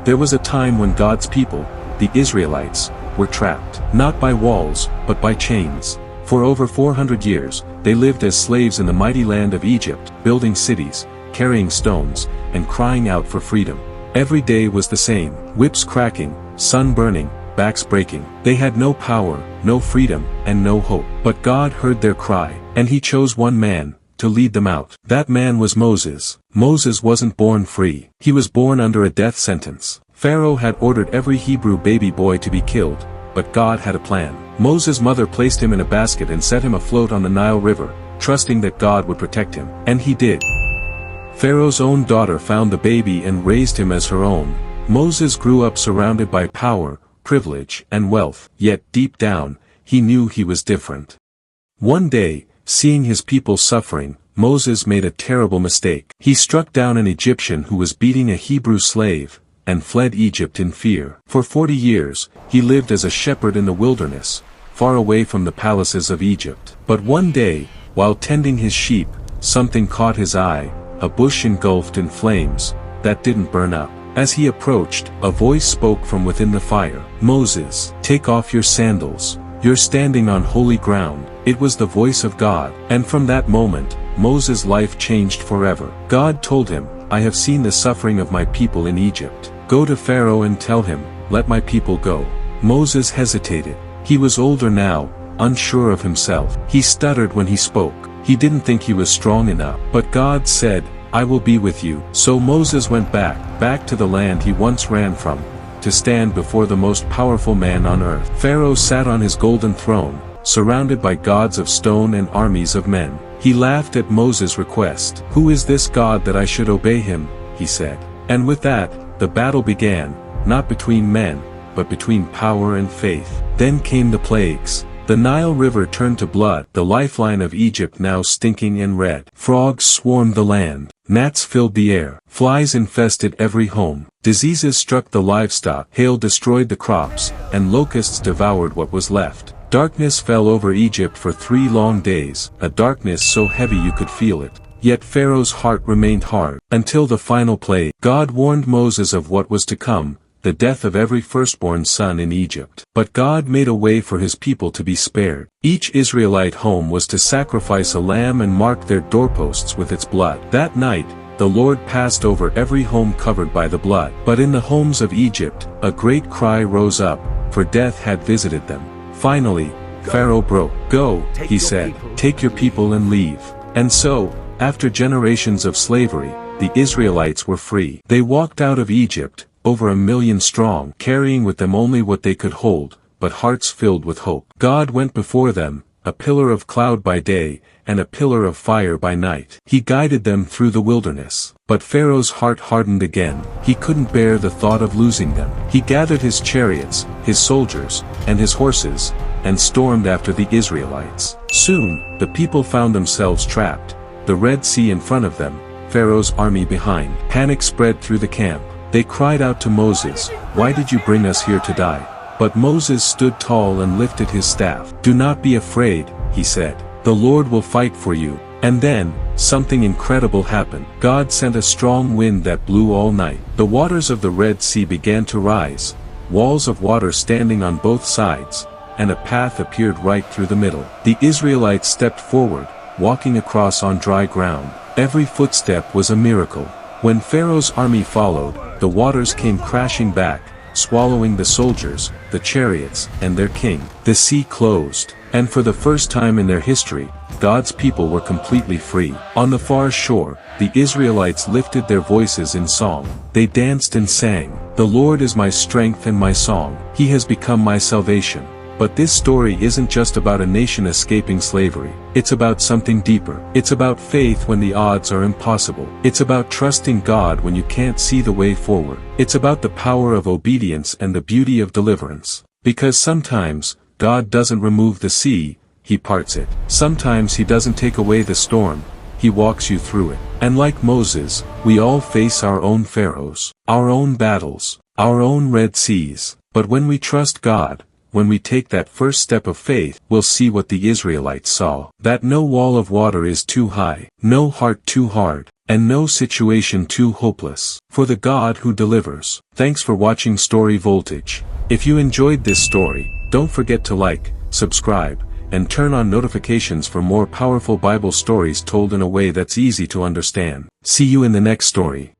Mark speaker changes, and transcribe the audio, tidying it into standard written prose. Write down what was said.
Speaker 1: There was a time when God's people, the Israelites, were trapped, not by walls, but by chains. For over 400 years, they lived as slaves in the mighty land of Egypt, building cities, carrying stones, and crying out for freedom. Every day was the same, whips cracking, sun burning, backs breaking. They had no power, no freedom, and no hope. But God heard their cry, and He chose one man to lead them out. That man was Moses. Moses wasn't born free. He was born under a death sentence. Pharaoh had ordered every Hebrew baby boy to be killed, but God had a plan. Moses' mother placed him in a basket and set him afloat on the Nile River, trusting that God would protect him. And He did. Pharaoh's own daughter found the baby and raised him as her own. Moses grew up surrounded by power, privilege, and wealth, yet deep down, he knew he was different. One day, seeing his people suffering, Moses made a terrible mistake. He struck down an Egyptian who was beating a Hebrew slave, and fled Egypt in fear. For 40 years, he lived as a shepherd in the wilderness, far away from the palaces of Egypt. But one day, while tending his sheep, something caught his eye, a bush engulfed in flames, that didn't burn up. As he approached, a voice spoke from within the fire. "Moses, take off your sandals. You're standing on holy ground." It was the voice of God, and from that moment, Moses' life changed forever. God told him, "I have seen the suffering of my people in Egypt. Go to Pharaoh and tell him, 'Let my people go.'" Moses hesitated. He was older now, unsure of himself. He stuttered when he spoke. He didn't think he was strong enough. But God said, "I will be with you." So Moses went back to the land he once ran from, to stand before the most powerful man on earth. Pharaoh sat on his golden throne, surrounded by gods of stone and armies of men. He laughed at Moses' request. "Who is this God that I should obey him?" he said. And with that, the battle began, not between men, but between power and faith. Then came the plagues. The Nile River turned to blood, the lifeline of Egypt now stinking and red. Frogs swarmed the land, gnats filled the air, flies infested every home. Diseases struck the livestock, hail destroyed the crops, and locusts devoured what was left. Darkness fell over Egypt for 3 long days, a darkness so heavy you could feel it. Yet Pharaoh's heart remained hard. Until the final plague, God warned Moses of what was to come, the death of every firstborn son in Egypt. But God made a way for His people to be spared. Each Israelite home was to sacrifice a lamb and mark their doorposts with its blood. That night, the Lord passed over every home covered by the blood. But in the homes of Egypt, a great cry rose up, for death had visited them. Finally, Pharaoh broke. "Go," he said, "take your people and leave." And so, after generations of slavery, the Israelites were free. They walked out of Egypt, over 1 million strong, carrying with them only what they could hold, but hearts filled with hope. God went before them, a pillar of cloud by day, and a pillar of fire by night. He guided them through the wilderness. But Pharaoh's heart hardened again. He couldn't bear the thought of losing them. He gathered his chariots, his soldiers, and his horses, and stormed after the Israelites. Soon, the people found themselves trapped, the Red Sea in front of them, Pharaoh's army behind. Panic spread through the camp. They cried out to Moses, "Why did you bring us here to die?" But Moses stood tall and lifted his staff. "Do not be afraid," he said. "The Lord will fight for you." And then, something incredible happened. God sent a strong wind that blew all night. The waters of the Red Sea began to rise, walls of water standing on both sides, and a path appeared right through the middle. The Israelites stepped forward, walking across on dry ground. Every footstep was a miracle. When Pharaoh's army followed, the waters came crashing back, swallowing the soldiers, the chariots, and their king. The sea closed, and for the first time in their history, God's people were completely free. On the far shore, the Israelites lifted their voices in song. They danced and sang, "The Lord is my strength and my song. He has become my salvation." But this story isn't just about a nation escaping slavery. It's about something deeper. It's about faith when the odds are impossible. It's about trusting God when you can't see the way forward. It's about the power of obedience and the beauty of deliverance. Because sometimes, God doesn't remove the sea, He parts it. Sometimes He doesn't take away the storm, He walks you through it. And like Moses, we all face our own pharaohs, our own battles, our own Red Seas. But when we trust God, when we take that first step of faith, we'll see what the Israelites saw. That no wall of water is too high, no heart too hard, and no situation too hopeless for the God who delivers. Thanks for watching Story Voltage. If you enjoyed this story, don't forget to like, subscribe, and turn on notifications for more powerful Bible stories told in a way that's easy to understand. See you in the next story.